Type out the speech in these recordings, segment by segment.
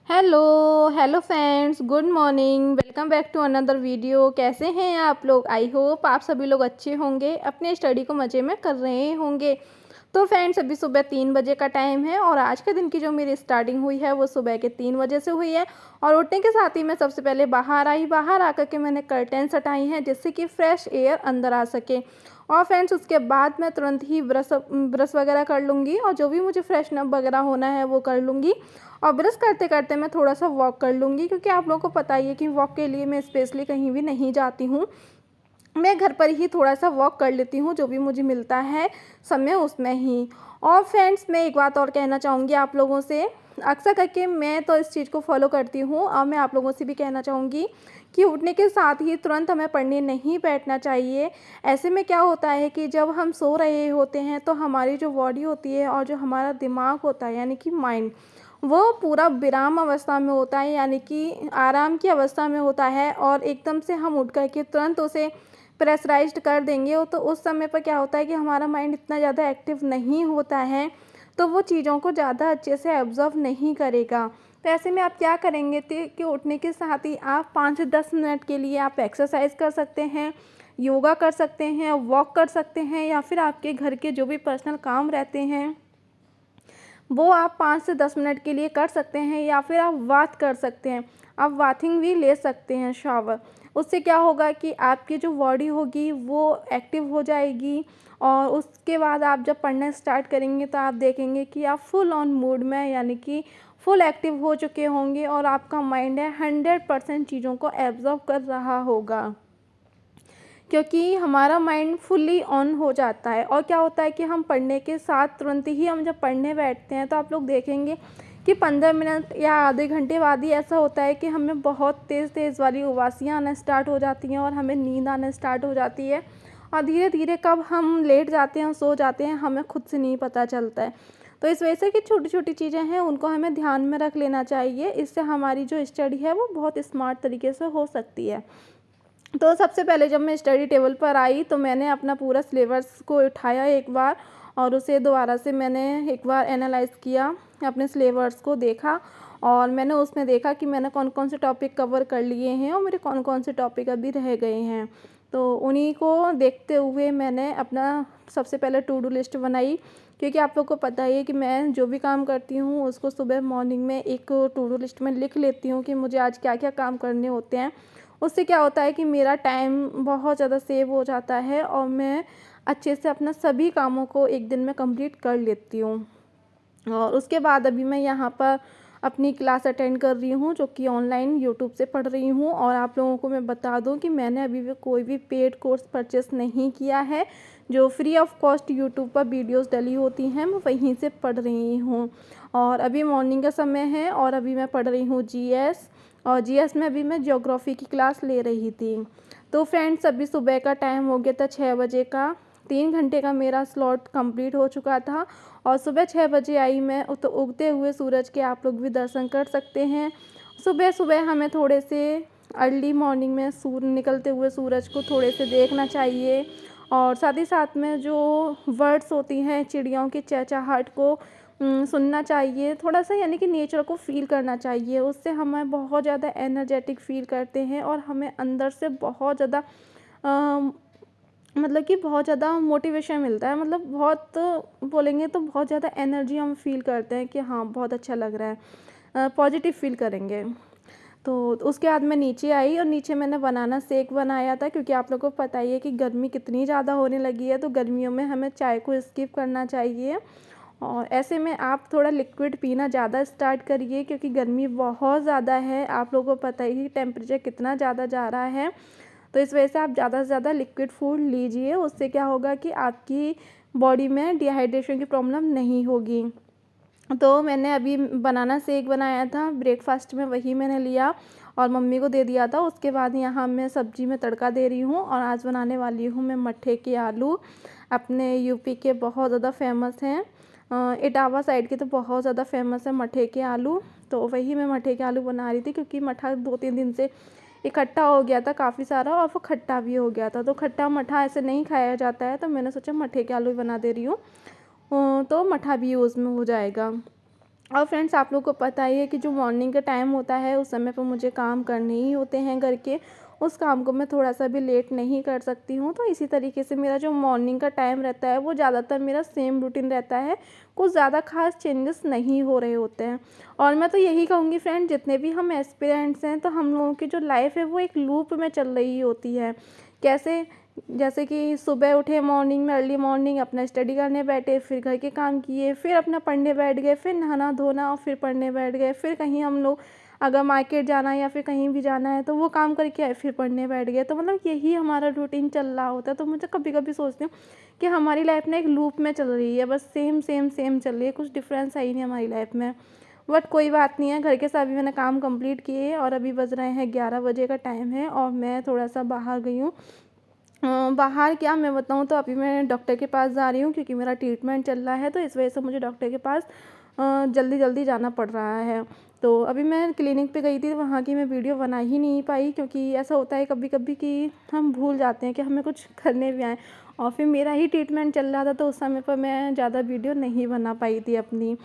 Hello hello friends, good morning. Welcome back to another video. कैसे हैं आप लोग? आई होप आप सभी लोग अच्छे होंगे, अपने स्टडी को मज़े में कर रहे होंगे। तो फ्रेंड्स, अभी सुबह 3 बजे का टाइम है और आज के दिन की जो मेरी स्टार्टिंग हुई है वो सुबह के 3 बजे से हुई है। और उठने के साथ ही मैं सबसे पहले बाहर आकर के मैंने कर्टेन्स हटाई हैं जिससे कि फ्रेश एयर अंदर आ सके। और फ्रेंड्स, उसके बाद मैं तुरंत ही ब्रश वगैरह कर लूँगी और जो भी मुझे फ्रेशनअप वगैरह होना है वो कर लूँगी। और ब्रश करते करते मैं थोड़ा सा वॉक कर लूँगी, क्योंकि आप लोगों को पता ही है कि वॉक के लिए मैं स्पेशली कहीं भी नहीं जाती हूँ। मैं घर पर ही थोड़ा सा वॉक कर लेती हूँ, जो भी मुझे मिलता है समय उसमें ही। और फ्रेंड्स, मैं एक बात और कहना चाहूँगी आप लोगों से। अक्सर करके मैं तो इस चीज़ को फॉलो करती हूँ और मैं आप लोगों से भी कहना चाहूँगी कि उठने के साथ ही तुरंत हमें पढ़ने नहीं बैठना चाहिए। ऐसे में क्या होता है कि जब हम सो रहे होते हैं तो हमारी जो बॉडी होती है और जो हमारा दिमाग होता है यानी कि माइंड, वो पूरा विराम अवस्था में होता है, यानी कि आराम की अवस्था में होता है। और एकदम से हम उठ कर के तुरंत उसे प्रेशराइज्ड कर देंगे तो उस समय पर क्या होता है कि हमारा माइंड इतना ज़्यादा एक्टिव नहीं होता है, तो वो चीज़ों को ज़्यादा अच्छे से ऑब्ज़र्व नहीं करेगा। तो ऐसे में आप क्या करेंगे कि उठने के साथ ही आप 5 से 10 मिनट के लिए आप एक्सरसाइज कर सकते हैं, योगा कर सकते हैं, वॉक कर सकते हैं, या फिर आपके घर के जो भी पर्सनल काम रहते हैं वो आप 5 से 10 मिनट के लिए कर सकते हैं, या फिर आप बाथ कर सकते हैं। आप बाथिंग भी ले सकते हैं, शावर। उससे क्या होगा कि आपकी जो बॉडी होगी वो एक्टिव हो जाएगी। और उसके बाद आप जब पढ़ना स्टार्ट करेंगे तो आप देखेंगे कि आप फुल ऑन मूड में, यानी कि फुल एक्टिव हो चुके होंगे और आपका माइंड है 100% चीज़ों को एब्जॉर्व कर रहा होगा, क्योंकि हमारा माइंड फुल्ली ऑन हो जाता है। और क्या होता है कि हम पढ़ने के साथ तुरंत ही हम जब पढ़ने बैठते हैं तो आप लोग देखेंगे कि 15 मिनट या आधे घंटे बाद ही ऐसा होता है कि हमें बहुत तेज़ तेज़ वाली उबासियाँ आना स्टार्ट हो जाती हैं और हमें नींद आना स्टार्ट हो जाती है। और धीरे धीरे कब हम लेट जाते हैं और सो जाते हैं हमें खुद से नहीं पता चलता है। तो इस वजह से कि छोटी छोटी चीज़ें हैं उनको हमें ध्यान में रख लेना चाहिए। इससे हमारी जो स्टडी है वो बहुत स्मार्ट तरीके से हो सकती है। तो सबसे पहले जब मैं स्टडी टेबल पर आई तो मैंने अपना पूरा सिलेबस को उठाया एक बार, और उसे दोबारा से मैंने एक बार एनालाइज़ किया, अपने सिलेबस को देखा। और मैंने उसमें देखा कि मैंने कौन कौन से टॉपिक कवर कर लिए हैं और मेरे कौन कौन से टॉपिक अभी रह गए हैं। तो उन्हीं को देखते हुए मैंने अपना सबसे पहले टू डू लिस्ट बनाई, क्योंकि आप लोग को पता ही है कि मैं जो भी काम करती हूँ उसको सुबह मॉर्निंग में एक टू डू लिस्ट में लिख लेती हूँ कि मुझे आज क्या क्या काम करने होते हैं। उससे क्या होता है कि मेरा टाइम बहुत ज़्यादा सेव हो जाता है और मैं अच्छे से अपना सभी कामों को एक दिन में कंप्लीट कर लेती हूँ। और उसके बाद अभी मैं यहाँ पर अपनी क्लास अटेंड कर रही हूँ, जो कि ऑनलाइन यूट्यूब से पढ़ रही हूँ। और आप लोगों को मैं बता दूँ कि मैंने अभी भी कोई भी पेड कोर्स परचेस नहीं किया है। जो फ्री ऑफ कॉस्ट यूट्यूब पर वीडियोस डली होती हैं मैं वहीं से पढ़ रही हूँ। और अभी मॉर्निंग का समय है और अभी मैं पढ़ रही हूँ जीएस। और जीएस में अभी मैं ज्योग्राफी की क्लास ले रही थी। तो फ्रेंड्स, अभी सुबह का टाइम हो गया था 6 बजे का। 3 घंटे का मेरा स्लॉट कंप्लीट हो चुका था और सुबह 6 बजे आई मैं। तो उगते हुए सूरज के आप लोग भी दर्शन कर सकते हैं। सुबह सुबह हमें थोड़े से अर्ली मॉर्निंग में सूर्य निकलते हुए सूरज को थोड़े से देखना चाहिए। और साथ ही साथ में जो बर्ड्स होती हैं, चिड़ियों की चहचहाहट को सुनना चाहिए थोड़ा सा, यानी कि नेचर को फ़ील करना चाहिए। उससे हमें बहुत ज़्यादा एनर्जेटिक फ़ील करते हैं और हमें अंदर से बहुत ज़्यादा मतलब कि बहुत ज़्यादा मोटिवेशन मिलता है। मतलब बहुत बोलेंगे तो बहुत ज़्यादा एनर्जी हम फ़ील करते हैं कि हाँ बहुत अच्छा लग रहा है, पॉजिटिव फ़ील करेंगे। तो उसके बाद मैं नीचे आई और नीचे मैंने बनाना शेक बनाया था, क्योंकि आप लोगों को पता ही है कि गर्मी कितनी ज़्यादा होने लगी है। तो गर्मियों में हमें चाय को स्किप करना चाहिए। और ऐसे में आप थोड़ा लिक्विड पीना ज़्यादा स्टार्ट करिए, क्योंकि गर्मी बहुत ज़्यादा है। आप लोगों को पता ही टेम्परेचर कितना ज़्यादा जा रहा है। तो इस वजह से आप ज़्यादा से ज़्यादा लिक्विड फूड लीजिए। उससे क्या होगा कि आपकी बॉडी में डिहाइड्रेशन की प्रॉब्लम नहीं होगी। तो मैंने अभी बनाना शेक बनाया था ब्रेकफास्ट में, वही मैंने लिया और मम्मी को दे दिया था। उसके बाद यहाँ मैं सब्ज़ी में तड़का दे रही हूँ और आज बनाने वाली हूँ मैं मट्ठे के आलू। अपने यूपी के बहुत ज़्यादा फेमस हैं, इटावा साइड के तो बहुत ज़्यादा फेमस है मट्ठे के आलू। तो वही मैं मट्ठे के आलू बना रही थी, क्योंकि मट्ठा 2-3 दिन से इकट्ठा हो गया था काफ़ी सारा और वो खट्टा भी हो गया था। तो खट्टा मट्ठा ऐसे नहीं खाया जाता है, तो मैंने सोचा मट्ठे के आलू बना दे रही हूँ, तो मट्ठा भी यूज़ में हो जाएगा। और फ्रेंड्स आप लोगों को पता ही है कि जो मॉर्निंग का टाइम होता है उस समय पर मुझे काम करने ही होते हैं घर के, उस काम को मैं थोड़ा-सा भी लेट नहीं कर सकती हूँ। तो इसी तरीके से मेरा जो मॉर्निंग का टाइम रहता है वो ज़्यादातर मेरा सेम रूटीन रहता है, कुछ ज़्यादा ख़ास चेंजेस नहीं हो रहे होते हैं। और मैं तो यही कहूँगी फ्रेंड, जितने भी हम एस्पिरेंट्स हैं तो हम लोगों की जो लाइफ़ है वो एक लूप में चल रही होती है। कैसे? जैसे कि सुबह उठे मॉर्निंग में, अर्ली मॉर्निंग अपना स्टडी करने बैठे, फिर घर के काम किए, फिर अपना पढ़ने बैठ गए, फिर नहाना-धोना और फिर पढ़ने बैठ गए, फिर कहीं हम लोग अगर मार्केट जाना है या फिर कहीं भी जाना है तो वो काम करके आए, फिर पढ़ने बैठ गए। तो मतलब यही हमारा रूटीन चल रहा होता है। तो मुझे कभी-कभी सोचती हूँ कि हमारी लाइफ़ ना एक लूप में चल रही है, बस सेम, सेम, सेम चल रही है, कुछ डिफ़रेंस है ही नहीं हमारी लाइफ़ में। बट कोई बात नहीं है, घर के सभी मैंने काम कंप्लीट किए और अभी बज रहे हैं 11 बजे का टाइम है और मैं थोड़ा-सा बाहर गई हूँ। बाहर क्या मैं बताऊँ, तो अभी मैं डॉक्टर के पास जा रही हूँ क्योंकि मेरा ट्रीटमेंट चल रहा है, तो इस वजह से मुझे डॉक्टर के पास जल्दी-जल्दी जाना पड़ रहा है। तो अभी मैं क्लिनिक पे गई थी, तो वहाँ की मैं वीडियो बना ही नहीं पाई क्योंकि ऐसा होता है कभी-कभी कि हम भूल जाते हैं कि हमें कुछ करने भी आएँ और फिर मेरा ही ट्रीटमेंट चल रहा था, तो उस समय पर मैं ज़्यादा वीडियो नहीं बना पाई थी अपनी।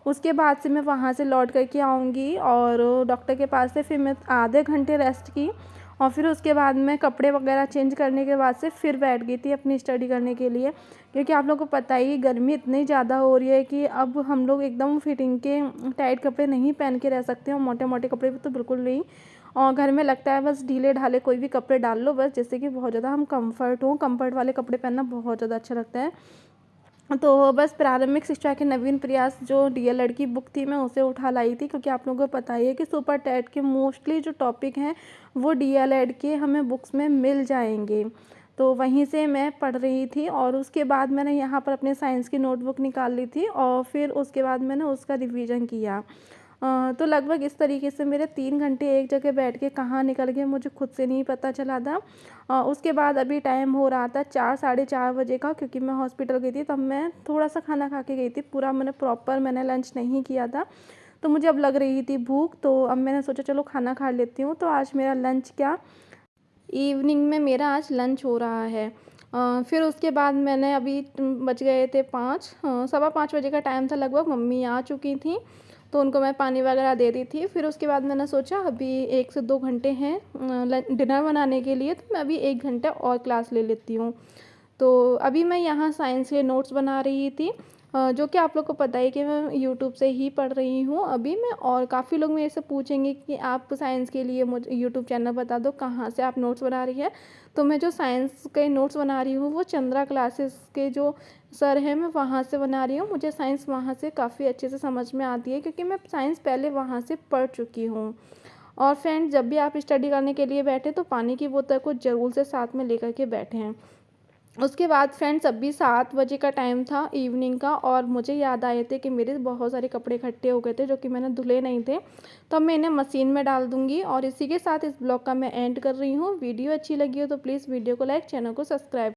उसके बाद से मैं वहाँ से लौट कर के आऊँगी और डॉक्टर के पास से फिर मैं आधे घंटे रेस्ट की और फिर उसके बाद मैं कपड़े वगैरह चेंज करने के बाद से फिर बैठ गई थी अपनी स्टडी करने के लिए, क्योंकि आप लोगों को पता ही गर्मी इतनी ज़्यादा हो रही है कि अब हम लोग एकदम फिटिंग के टाइट कपड़े नहीं पहन के रह सकते और मोटे-मोटे कपड़े भी तो बिल्कुल नहीं। और घर में लगता है बस ढीले-ढाले कोई भी कपड़े डाल लो बस, जिससे कि बहुत ज़्यादा हम कम्फर्ट वाले कपड़े पहनना बहुत ज़्यादा अच्छा लगता है। तो बस प्रारंभिक शिक्षा के नवीन प्रयास जो डीएलएड की बुक थी मैं उसे उठा लाई थी, क्योंकि आप लोगों को पता ही है कि सुपर टेट के मोस्टली जो टॉपिक हैं वो डीएलएड के हमें बुक्स में मिल जाएंगे। तो वहीं से मैं पढ़ रही थी और उसके बाद मैंने यहाँ पर अपने साइंस की नोटबुक निकाल ली थी और फिर उसके बाद मैंने उसका रिवीजन किया। तो लगभग इस तरीके से मेरे 3 घंटे एक जगह बैठ के कहाँ निकल गए मुझे खुद से नहीं पता चला था। उसके बाद अभी टाइम हो रहा था 4 साढ़े 4 बजे का, क्योंकि मैं हॉस्पिटल गई थी तब मैं थोड़ा-सा खाना खा के गई थी, पूरा मैंने लंच नहीं किया था। तो मुझे अब लग रही थी भूख, तो अब मैंने सोचा चलो खाना खा लेती हूँ। तो आज मेरा लंच क्या, इवनिंग में मेरा आज लंच हो रहा है। फिर उसके बाद मैंने अभी बज गए थे 5, सवा 5 बजे का टाइम था लगभग, मम्मी आ चुकी थीं, तो उनको मैं पानी वगैरह दे दी थी। फिर उसके बाद मैंने सोचा अभी 1 से 2 घंटे हैं डिनर बनाने के लिए, तो मैं अभी 1 घंटा और क्लास ले लेती हूँ। तो अभी मैं यहाँ साइंस के नोट्स बना रही थी, जो कि आप लोग को पता है कि मैं यूट्यूब से ही पढ़ रही हूँ अभी मैं। और काफ़ी लोग मेरे से पूछेंगे कि आप साइंस के लिए मुझे यूट्यूब चैनल बता दो, कहाँ से आप नोट्स बना रही है। तो मैं जो साइंस के नोट्स बना रही हूँ वो चंद्रा क्लासेस के जो सर हैं मैं वहाँ से बना रही हूँ। मुझे साइंस वहाँ से काफ़ी अच्छे से समझ में आती है, क्योंकि मैं साइंस पहले वहाँ से पढ़ चुकी हूँ। और फ्रेंड्स जब भी आप स्टडी करने के लिए बैठे तो पानी की बोतल को ज़रूर से साथ में लेकर के बैठें। उसके बाद फ्रेंड्स अभी 7 बजे का टाइम था इवनिंग का, और मुझे याद आए थे कि मेरे बहुत सारे कपड़े इकट्ठे हो गए थे जो कि मैंने धुले नहीं थे, तो अब मैं इन्हें मशीन में डाल दूँगी। और इसी के साथ इस ब्लॉग का मैं एंड कर रही हूँ। वीडियो अच्छी लगी हो तो प्लीज़ वीडियो को लाइक, चैनल को सब्सक्राइब।